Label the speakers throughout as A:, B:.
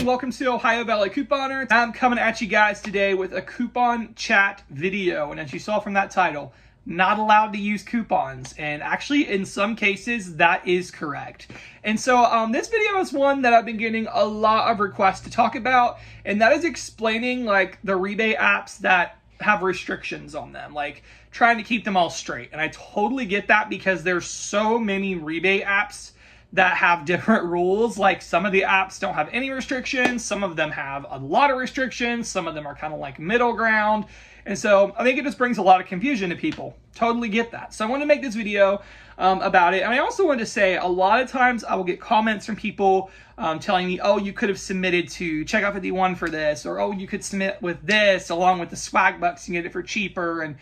A: welcome to Ohio Valley Couponer. I'm coming at you guys today with a coupon chat video, and as you saw from that title, not allowed to use coupons, and actually in some cases that is correct. And so this video is one that I've been getting a lot of requests to talk about, and that is explaining like the rebate apps that have restrictions on them, like trying to keep them all straight. And I totally get that because there's so many rebate apps that have different rules. Like some of the apps don't have any restrictions, some of them have a lot of restrictions, some of them are kind of like middle ground. And so I think it just brings a lot of confusion to people. Totally get that. So I want to make this video about it. And I also want to say a lot of times I will get comments from people telling me, oh, you could have submitted to Checkout 51 for this, or oh, you could submit with this along with the swag bucks and get it for cheaper, and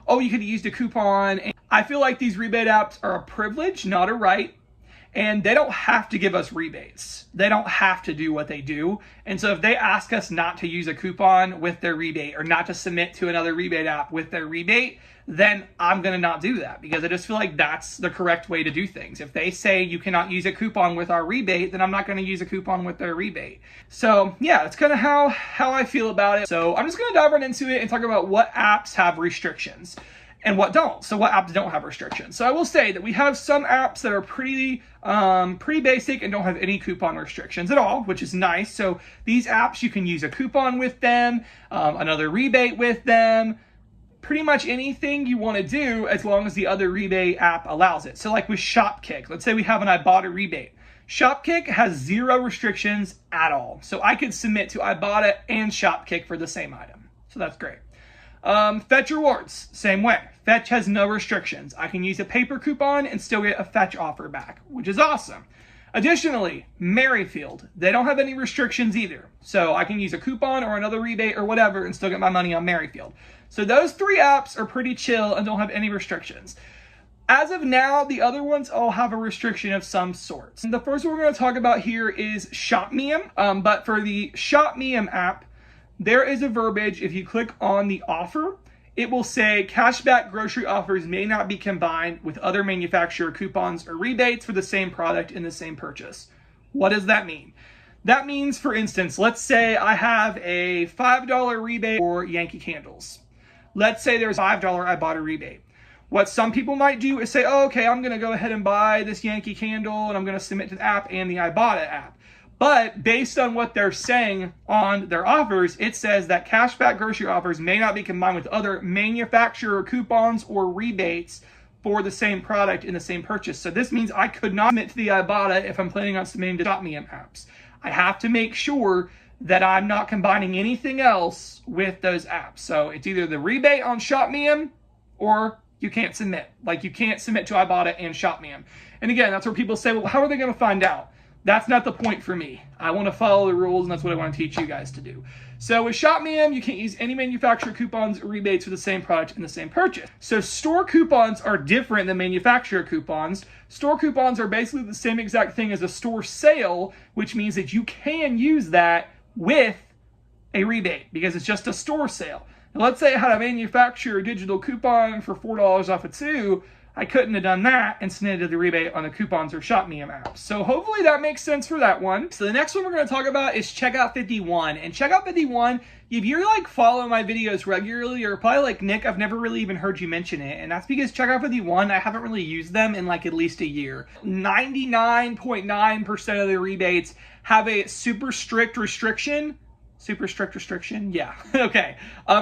A: oh, you could have used a coupon. And I feel like these rebate apps are a privilege, not a right. And they don't have to give us rebates. They don't have to do what they do. And so if they ask us not to use a coupon with their rebate or not to submit to another rebate app with their rebate, then I'm going to not do that because I just feel like that's the correct way to do things. If they say you cannot use a coupon with our rebate, then I'm not going to use a coupon with their rebate. So yeah, it's kind of how I feel about it. So I'm just going to dive right into it and talk about what apps have restrictions and what don't. So what apps don't have restrictions. So I will say that we have some apps that are pretty basic and don't have any coupon restrictions at all, which is nice. So these apps, you can use a coupon with them, another rebate with them, pretty much anything you want to do as long as the other rebate app allows it. So like with Shopkick, let's say we have an Ibotta rebate. Shopkick has 0 restrictions at all. So I could submit to Ibotta and Shopkick for the same item. So that's great. Fetch Rewards, same way. Fetch has no restrictions. I can use a paper coupon and still get a Fetch offer back, which is awesome. Additionally, Merryfield, they don't have any restrictions either. So I can use a coupon or another rebate or whatever and still get my money on Merryfield. So those 3 apps are pretty chill and don't have any restrictions. As of now, the other ones all have a restriction of some sort. And the first one we're going to talk about here is ShopMeum. But for the ShopMeum app, there is a verbiage. If you click on the offer, it will say cashback grocery offers may not be combined with other manufacturer coupons or rebates for the same product in the same purchase. What does that mean? That means, for instance, let's say I have a $5 rebate for Yankee candles. Let's say there's a $5 Ibotta rebate. What some people might do is say, oh, okay, I'm going to go ahead and buy this Yankee candle and I'm going to submit to the app and the Ibotta app. But based on what they're saying on their offers, it says that cashback grocery offers may not be combined with other manufacturer coupons or rebates for the same product in the same purchase. So this means I could not submit to the Ibotta if I'm planning on submitting to ShopMeum apps. I have to make sure that I'm not combining anything else with those apps. So it's either the rebate on ShopMeum or you can't submit. Like you can't submit to Ibotta and ShopMeum. And again, that's where people say, well, how are they going to find out? That's not the point for me. I want to follow the rules, and that's what I want to teach you guys to do. So with ShopMeum, you can't use any manufacturer coupons or rebates for the same product in the same purchase. So store coupons are different than manufacturer coupons. Store coupons are basically the same exact thing as a store sale, which means that you can use that with a rebate because it's just a store sale. Now, let's say I had a manufacturer digital coupon for $4 off a 2. I couldn't have done that and submitted the rebate on the coupons or ShopMeum apps. So hopefully that makes sense for that one. So the next one we're going to talk about is Checkout 51. And Checkout 51, if you're like following my videos regularly, or probably like Nick, I've never really even heard you mention it. And that's because Checkout 51, I haven't really used them in like at least a year. 99.9% of the rebates have a super strict restriction. Super strict restriction? Yeah. Okay.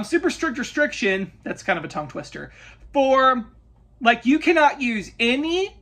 A: Super strict restriction, that's kind of a tongue twister, for like you cannot use any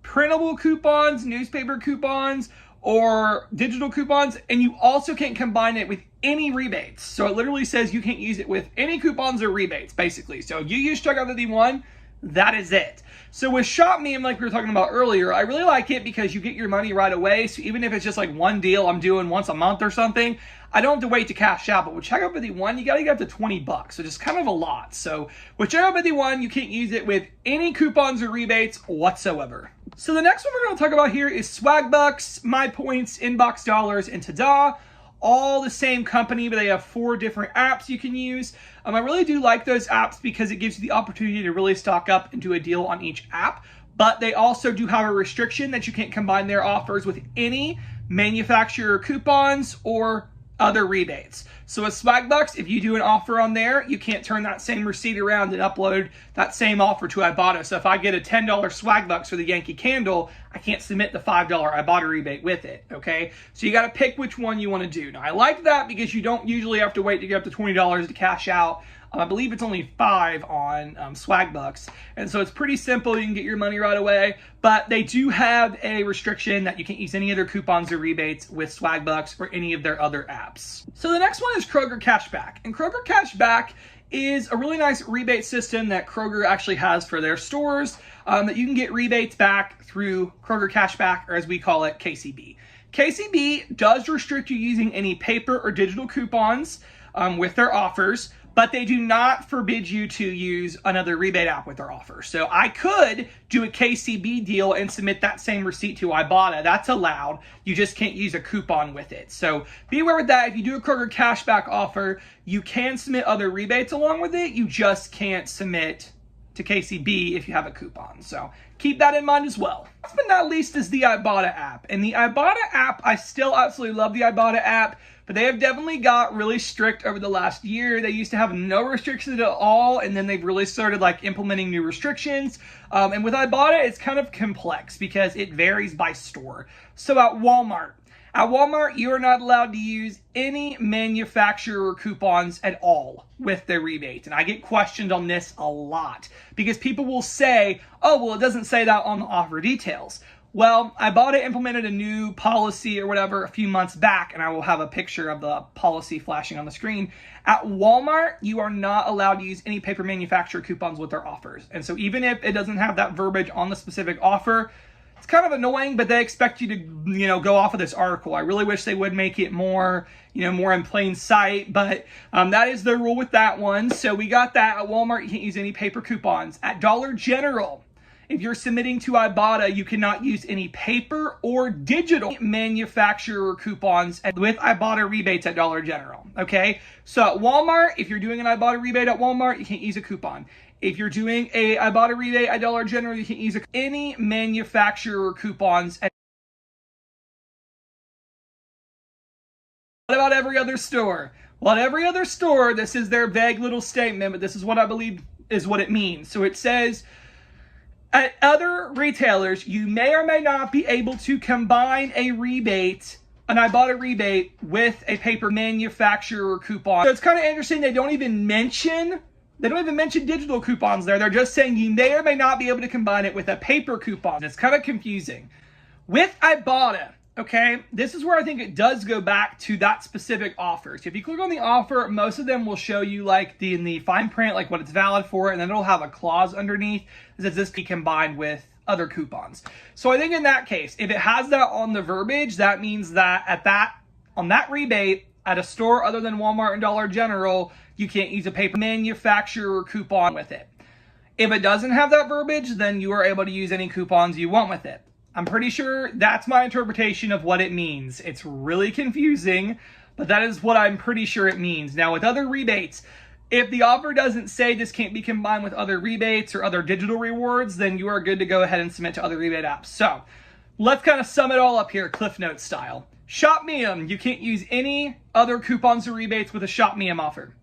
A: printable coupons, newspaper coupons, or digital coupons, and you also can't combine it with any rebates. So it literally says you can't use it with any coupons or rebates, basically. So you use Checkout 51, that is it. So with ShopMeum, like we were talking about earlier, I really like it because you get your money right away. So even if it's just like one deal I'm doing once a month or something, I don't have to wait to cash out. But with Checkout 51, you got to get up to $20, which is kind of a lot. So with Checkout 51, you can't use it with any coupons or rebates whatsoever. So the next one we're going to talk about here is Swag Bucks, My Points, Inbox Dollars, and Tada. All the same company, but they have 4 different apps you can use. I really do like those apps because it gives you the opportunity to really stock up and do a deal on each app. but they also do have a restriction that you can't combine their offers with any manufacturer coupons or other rebates. So with Swagbucks, if you do an offer on there, you can't turn that same receipt around and upload that same offer to Ibotta. So if I get a $10 Swagbucks for the Yankee candle, I can't submit the $5 Ibotta rebate with it, okay? So you got to pick which one you want to do. Now, I like that because you don't usually have to wait to get up to $20 to cash out. I believe it's only $5 on Swagbucks. And so it's pretty simple. You can get your money right away. But they do have a restriction that you can't use any other coupons or rebates with Swagbucks or any of their other apps. So the next one is Kroger Cashback. And Kroger Cashback is a really nice rebate system that Kroger actually has for their stores that you can get rebates back through Kroger Cashback, or as we call it, KCB. KCB does restrict you using any paper or digital coupons with their offers, but they do not forbid you to use another rebate app with their offer. So I could do a KCB deal and submit that same receipt to Ibotta. That's allowed. You just can't use a coupon with it. So be aware with that. If you do a Kroger Cashback offer, you can submit other rebates along with it. You just can't submit to KCB if you have a coupon. So keep that in mind as well. Last but not least is the Ibotta app. And the Ibotta app, I still absolutely love the Ibotta app, but they have definitely got really strict over the last year. They used to have no restrictions at all, and then they've really started like implementing new restrictions. And with Ibotta, it's kind of complex because it varies by store. So at Walmart, you are not allowed to use any manufacturer coupons at all with their rebate. And I get questioned on this a lot because people will say, oh, well, it doesn't say that on the offer details. Well, Ibotta implemented a new policy or whatever a few months back, and I will have a picture of the policy flashing on the screen. At Walmart, you are not allowed to use any paper manufacturer coupons with their offers. And so even if it doesn't have that verbiage on the specific offer, it's kind of annoying, but they expect you to, go off of this article. I really wish they would make it more, more in plain sight, but that is their rule with that one. So we got that. At Walmart, you can't use any paper coupons. At Dollar General, if you're submitting to Ibotta, you cannot use any paper or digital manufacturer coupons with Ibotta rebates at Dollar General, okay? So at Walmart, if you're doing an Ibotta rebate at Walmart, you can't use a coupon. If you're doing a Ibotta rebate at Dollar General, you can't use any manufacturer coupons. What about every other store? Well, at every other store, this is their vague little statement, but this is what I believe is what it means. So it says, at other retailers, you may or may not be able to combine a rebate, an Ibotta rebate, with a paper manufacturer coupon. So it's kind of interesting. They don't even mention digital coupons there. They're just saying you may or may not be able to combine it with a paper coupon. It's kind of confusing. With Ibotta, okay, this is where I think it does go back to that specific offer. So if you click on the offer, most of them will show you like in the fine print, like what it's valid for, and then it'll have a clause underneath that says this can be combined with other coupons. So I think in that case, if it has that on the verbiage, that means that on that rebate at a store other than Walmart and Dollar General, you can't use a paper manufacturer coupon with it. If it doesn't have that verbiage, then you are able to use any coupons you want with it. I'm pretty sure that's my interpretation of what it means. It's really confusing, but that is what I'm pretty sure it means. Now, with other rebates, if the offer doesn't say this can't be combined with other rebates or other digital rewards, then you are good to go ahead and submit to other rebate apps. So let's kind of sum it all up here, Cliff Notes style. ShopMeum, you can't use any other coupons or rebates with a ShopMeum offer.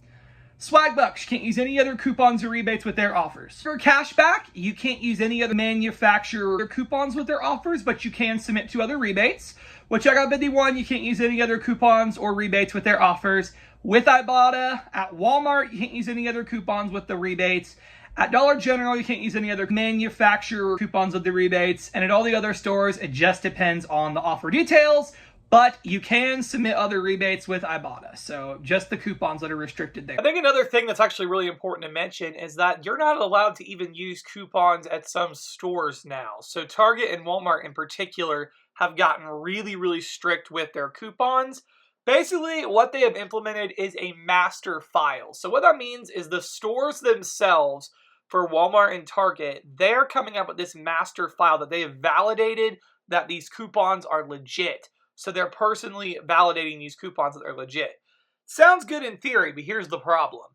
A: Swagbucks, you can't use any other coupons or rebates with their offers. For cashback, you can't use any other manufacturer coupons with their offers, but you can submit to other rebates. With Checkout 51, you can't use any other coupons or rebates with their offers. With Ibotta, at Walmart, you can't use any other coupons with the rebates. At Dollar General, you can't use any other manufacturer coupons with the rebates. And at all the other stores, it just depends on the offer details. But you can submit other rebates with Ibotta. So just the coupons that are restricted there. I think another thing that's actually really important to mention is that you're not allowed to even use coupons at some stores now. So Target and Walmart in particular have gotten really, really strict with their coupons. Basically, what they have implemented is a master file. So what that means is the stores themselves for Walmart and Target, they're coming up with this master file that they have validated that these coupons are legit. So they're personally validating these coupons that they're legit. Sounds good in theory, but here's the problem.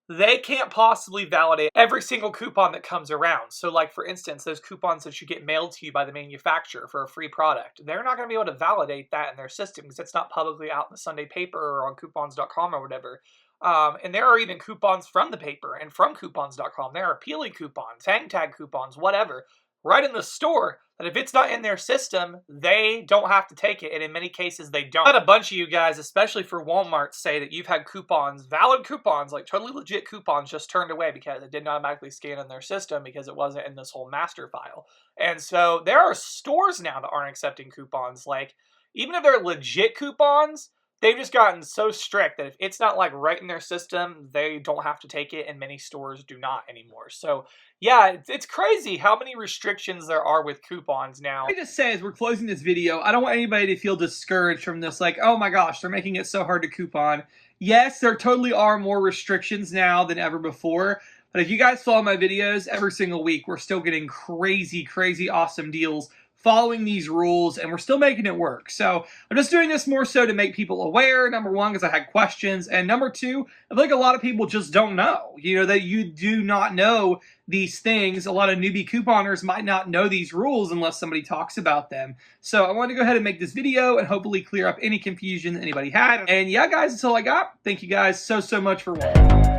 A: they can't possibly validate every single coupon that comes around. So like, for instance, those coupons that you get mailed to you by the manufacturer for a free product, they're not going to be able to validate that in their system because it's not publicly out in the Sunday paper or on coupons.com or whatever. And there are even coupons from the paper and from coupons.com. There are peely coupons, hang tag coupons, whatever, right in the store, that if it's not in their system, they don't have to take it. And in many cases, they don't. I had a bunch of you guys, especially for Walmart, say that you've had coupons, valid coupons, like totally legit coupons, just turned away because it didn't automatically scan in their system because it wasn't in this whole master file. And so there are stores now that aren't accepting coupons. Like, even if they're legit coupons, they've just gotten so strict that if it's not like right in their system, they don't have to take it, and many stores do not anymore. So yeah, it's crazy how many restrictions there are with coupons now. Let me just say, as we're closing this video, I don't want anybody to feel discouraged from this, like, oh my gosh, they're making it so hard to coupon. Yes, there totally are more restrictions now than ever before, but if you guys follow my videos, every single week, we're still getting crazy, crazy awesome deals following these rules, and we're still making it work. So I'm just doing this more so to make people aware, number one, because I had questions, and number two, I think a lot of people just don't know, that you do not know these things. A lot of newbie couponers might not know these rules unless somebody talks about them. So I wanted to go ahead and make this video and hopefully clear up any confusion that anybody had. And yeah, guys, that's all I got. Thank you guys so much for watching.